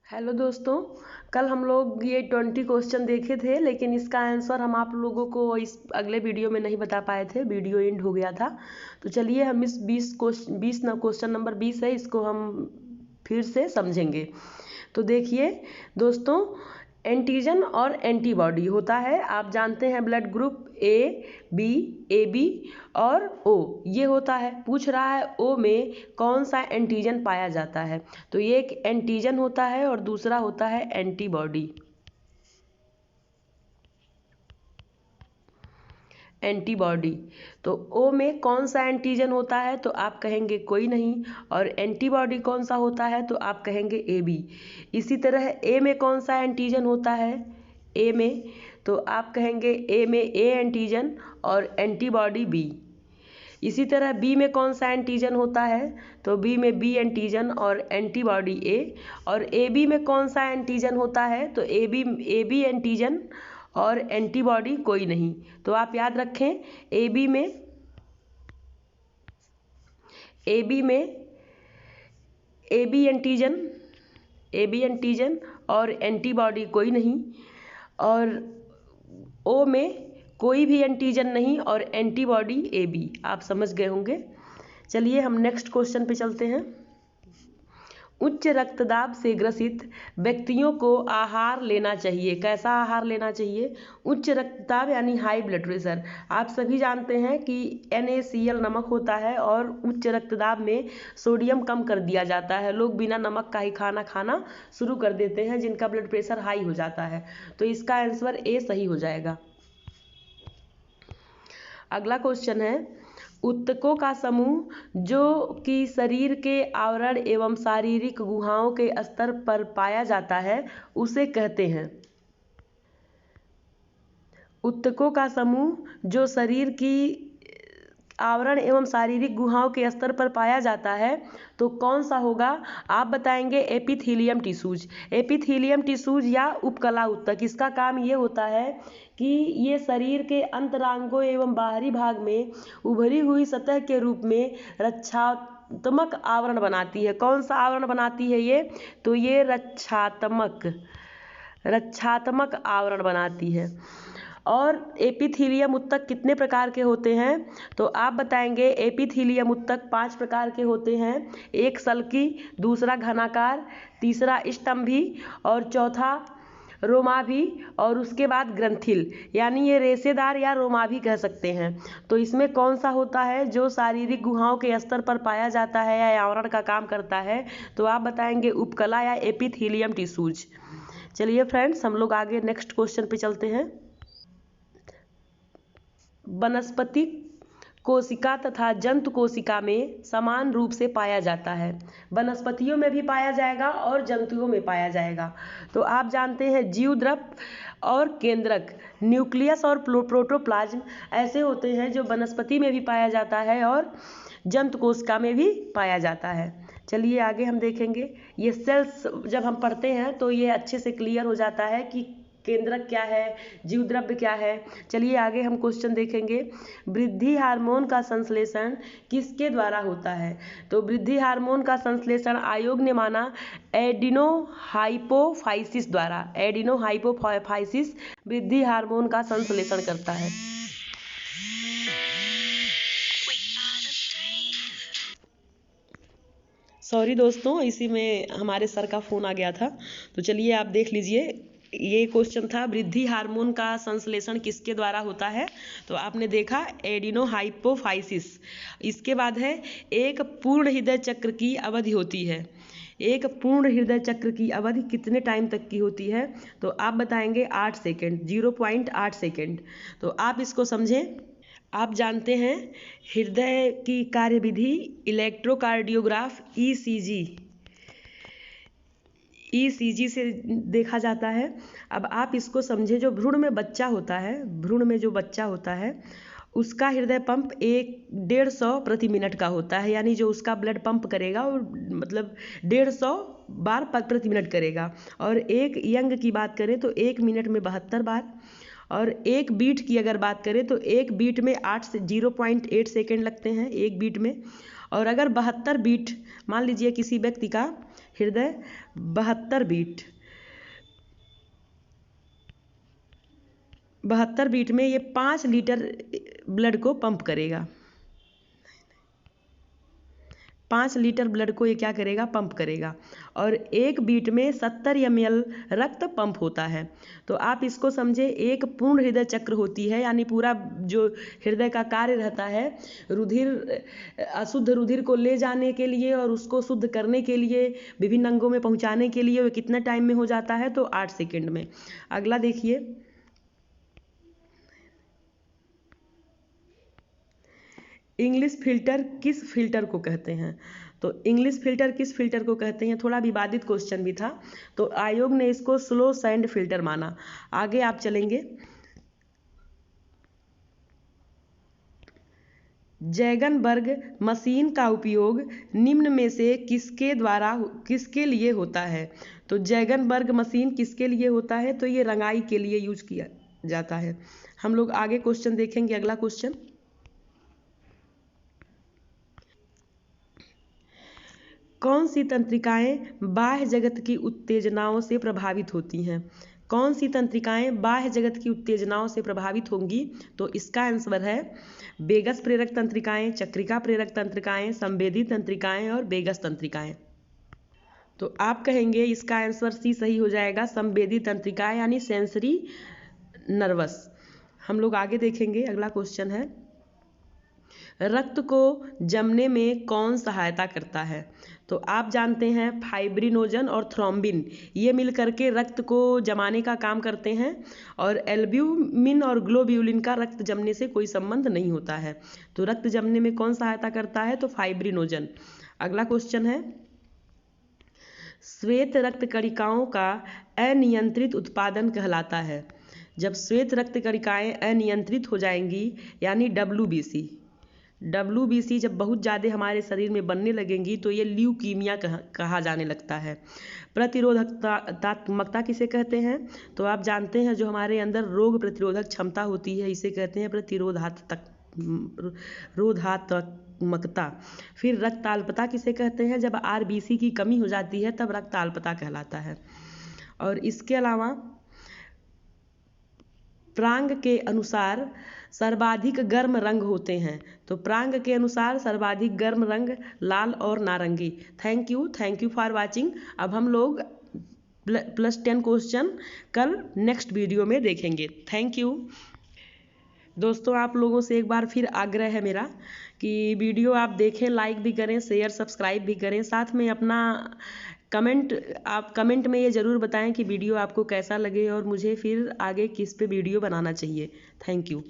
Hello दोस्तों, कल हम लोग ये 20 क्वेश्चन देखे थे, लेकिन इसका आंसर हम आप लोगों को इस अगले वीडियो में नहीं बता पाए थे, वीडियो एंड हो गया था। तो चलिए हम इस 20 क्वेश्चन नंबर 20 है, इसको हम फिर से समझेंगे। तो देखिए दोस्तों, एंटीजन और एंटीबॉडी होता है, आप जानते हैं ब्लड ग्रुप ए बी और ओ, ये होता है। पूछ रहा है ओ में कौन सा एंटीजन पाया जाता है, तो ये एक एंटीजन होता है और दूसरा होता है एंटीबॉडी। एंटीबॉडी तो ओ में कौन सा एंटीजन होता है, तो आप कहेंगे कोई नहीं, और एंटीबॉडी कौन सा होता है, तो आप कहेंगे ए बी। इसी तरह ए में कौन सा एंटीजन होता है, ए में, तो आप कहेंगे ए में ए एंटीजन और एंटीबॉडी बी। इसी तरह बी में कौन सा एंटीजन होता है, तो बी में बी एंटीजन और एंटीबॉडी ए। और ए बी में कौन सा एंटीजन होता है, तो ए बी एंटीजन और एंटीबॉडी कोई नहीं। तो आप याद रखें, ए बी में ए बी एंटीजन और एंटीबॉडी कोई नहीं, और ओ में कोई भी एंटीजन नहीं और एंटीबॉडी ए बी। आप समझ गए होंगे। चलिए हम नेक्स्ट क्वेश्चन पे चलते हैं। उच्च रक्तदाब से ग्रसित व्यक्तियों को आहार लेना चाहिए। कैसा आहार लेना चाहिए? उच्च रक्तदाब यानी हाई ब्लड प्रेशर। आप सभी जानते हैं कि NaCl नमक होता है और उच्च रक्तदाब में सोडियम कम कर दिया जाता है। लोग बिना नमक का ही खाना खाना शुरू कर देते हैं, जिनका ब्लड प्रेशर हाई हो जाता है। तो इसका आंसर ए सही हो जाएगा। अगला क्वेश्चन है, ऊतकों का समूह जो कि शरीर के आवरण एवं शारीरिक गुहाओं के स्तर पर पाया जाता है, उसे कहते हैं। ऊतकों का समूह जो शरीर की आवरण एवं शारीरिक गुहाओं के स्तर पर पाया जाता है, तो कौन सा होगा? आप बताएंगे एपिथीलियम टिश्यूज। एपिथीलियम टिश्यूज या उपकला ऊतक, इसका काम ये होता है कि ये शरीर के अंतरांगों एवं बाहरी भाग में उभरी हुई सतह के रूप में रक्षात्मक आवरण बनाती है। कौन सा आवरण बनाती है ये? तो ये रक्षात्मक आवरण बनाती है। और एपिथीलियम ऊतक कितने प्रकार के होते हैं? तो आप बताएंगे एपिथीलियम ऊतक 5 प्रकार के होते हैं। एक सल्की, दूसरा घनाकार, तीसरा स्तंभी और चौथा रोमाभी, और उसके बाद ग्रंथिल, यानी ये रेशेदार या रोमाभी कह सकते हैं। तो इसमें कौन सा होता है जो शारीरिक गुहाओं के स्तर पर पाया जाता है या आवरण का काम करता है? तो आप बताएंगे उपकला या एपिथीलियम टिश्यूज। चलिए फ्रेंड्स, हम लोग आगे नेक्स्ट क्वेश्चन पे चलते हैं। वनस्पति कोशिका तथा जंतु कोशिका में समान रूप से पाया जाता है। वनस्पतियों में भी पाया जाएगा और जंतुओं में पाया जाएगा। तो आप जानते हैं जीवद्रव और केंद्रक, न्यूक्लियस और प्रोटोप्लाज्म ऐसे होते हैं जो वनस्पति में भी पाया जाता है और जंतु कोशिका में भी पाया जाता है। चलिए आगे हम देखेंगे। ये सेल्स जब हम पढ़ते हैं तो ये अच्छे से क्लियर हो जाता है कि केंद्रक क्या है, जीवद्रव्य क्या है। चलिए आगे हम क्वेश्चन देखेंगे। वृद्धि हार्मोन का संश्लेषण किसके द्वारा होता है? तो वृद्धि हार्मोन का संश्लेषण आयोग ने माना एडिनोहाइपोफाइसिस द्वारा। एडिनोहाइपोफाइसिस वृद्धि हार्मोन का संश्लेषण करता है। सॉरी दोस्तों, इसी में हमारे सर का फ़ोन आ गया था। तो चलिए आप देख लीजिए, ये क्वेश्चन था वृद्धि हार्मोन का संश्लेषण किसके द्वारा होता है? तो आपने देखा एडिनोहाइपोफाइसिस। इसके बाद है एक पूर्ण हृदय चक्र की अवधि होती है। एक पूर्ण हृदय चक्र की अवधि कितने टाइम तक की होती है? तो आप बताएंगे 8 सेकेंड, 0.8 सेकेंड। तो आप इसको समझें। आप जानते हैं हृदय की कार्यविधि इलेक्ट्रोकार्डियोग्राफ ECG से देखा जाता है। अब आप इसको समझें, जो भ्रूण में बच्चा होता है, भ्रूण में जो बच्चा होता है उसका हृदय पंप 150 प्रति मिनट का होता है, यानी जो उसका ब्लड पंप करेगा वो मतलब 150 बार प्रति मिनट करेगा। और एक यंग की बात करें तो 1 मिनट में 72 बार, और एक बीट की अगर बात करें तो एक बीट में 0.8 सेकेंड लगते हैं एक बीट में। और अगर 72 बीट मान लीजिए किसी व्यक्ति का हृदय 72 बीट, 72 बीट में ये 5 लीटर ब्लड को पंप करेगा। 5 लीटर ब्लड को ये क्या करेगा, पंप करेगा। और एक बीट में 70 ml रक्त पंप होता है। तो आप इसको समझे, एक पूर्ण हृदय चक्र होती है, यानी पूरा जो हृदय का कार्य रहता है, रुधिर, अशुद्ध रुधिर को ले जाने के लिए और उसको शुद्ध करने के लिए, विभिन्न अंगों में पहुंचाने के लिए, वो कितने टाइम में हो जाता है, तो 8 सेकेंड में। अगला देखिए, इंग्लिश फिल्टर किस फिल्टर को कहते हैं? तो इंग्लिश फिल्टर किस फिल्टर को कहते हैं, थोड़ा विवादित क्वेश्चन भी था, तो आयोग ने इसको स्लो सैंड फिल्टर माना। आगे आप चलेंगे, जैगनबर्ग मशीन का उपयोग निम्न में से किसके लिए होता है? तो जैगनबर्ग मशीन किसके लिए होता है? तो ये रंगाई के लिए यूज किया जाता है। हम लोग आगे क्वेश्चन देखेंगे। अगला क्वेश्चन, कौन सी तंत्रिकाएं बाह्य जगत की उत्तेजनाओं से प्रभावित होती हैं? कौन सी तंत्रिकाएं बाह्य जगत की उत्तेजनाओं से प्रभावित होंगी? तो इसका आंसर है वेगस प्रेरक तंत्रिकाएं, चक्रिका प्रेरक तंत्रिकाएं, संवेदी तंत्रिकाएं और वेगस तंत्रिकाएं। तो आप कहेंगे इसका आंसर सी सही हो जाएगा, संवेदी तंत्रिकाएं यानी सेंसरी नर्वस। हम लोग आगे देखेंगे। अगला क्वेश्चन है, रक्त को जमने में कौन सहायता करता है? तो आप जानते हैं फाइब्रिनोजन और थ्रोम्बिन, ये मिलकर के रक्त को जमाने का काम करते हैं, और एल्ब्यूमिन और ग्लोब्यूलिन का रक्त जमने से कोई संबंध नहीं होता है। तो रक्त जमने में कौन सहायता करता है? तो फाइब्रिनोजन। अगला क्वेश्चन है, श्वेत रक्त कणिकाओं का अनियंत्रित उत्पादन कहलाता है। जब श्वेत रक्त कणिकाएं अनियंत्रित हो जाएंगी, यानी WBC जब बहुत ज़्यादा हमारे शरीर में बनने लगेंगी, तो ये ल्यूकीमिया कहा जाने लगता है। प्रतिरोधकता किसे कहते हैं? तो आप जानते हैं जो हमारे अंदर रोग प्रतिरोधक क्षमता होती है, इसे कहते हैं प्रतिरोधात्मकता। फिर रक्ताल्पता किसे कहते हैं? जब RBC की कमी हो जाती है तब रक्ताल्पता कहलाता है। और इसके अलावा प्रांग के अनुसार सर्वाधिक गर्म रंग होते हैं। तो प्रांग के अनुसार सर्वाधिक गर्म रंग लाल और नारंगी। Thank you for watching. अब हम लोग +10 क्वेश्चन कल नेक्स्ट वीडियो में देखेंगे। थैंक यू दोस्तों, आप लोगों से एक बार फिर आग्रह है मेरा कि वीडियो आप देखें, लाइक भी करें, शेयर सब्सक्राइब भी करें, साथ में अपना कमेंट में ये ज़रूर बताएं कि वीडियो आपको कैसा लगे और मुझे फिर आगे किस पे वीडियो बनाना चाहिए। Thank you.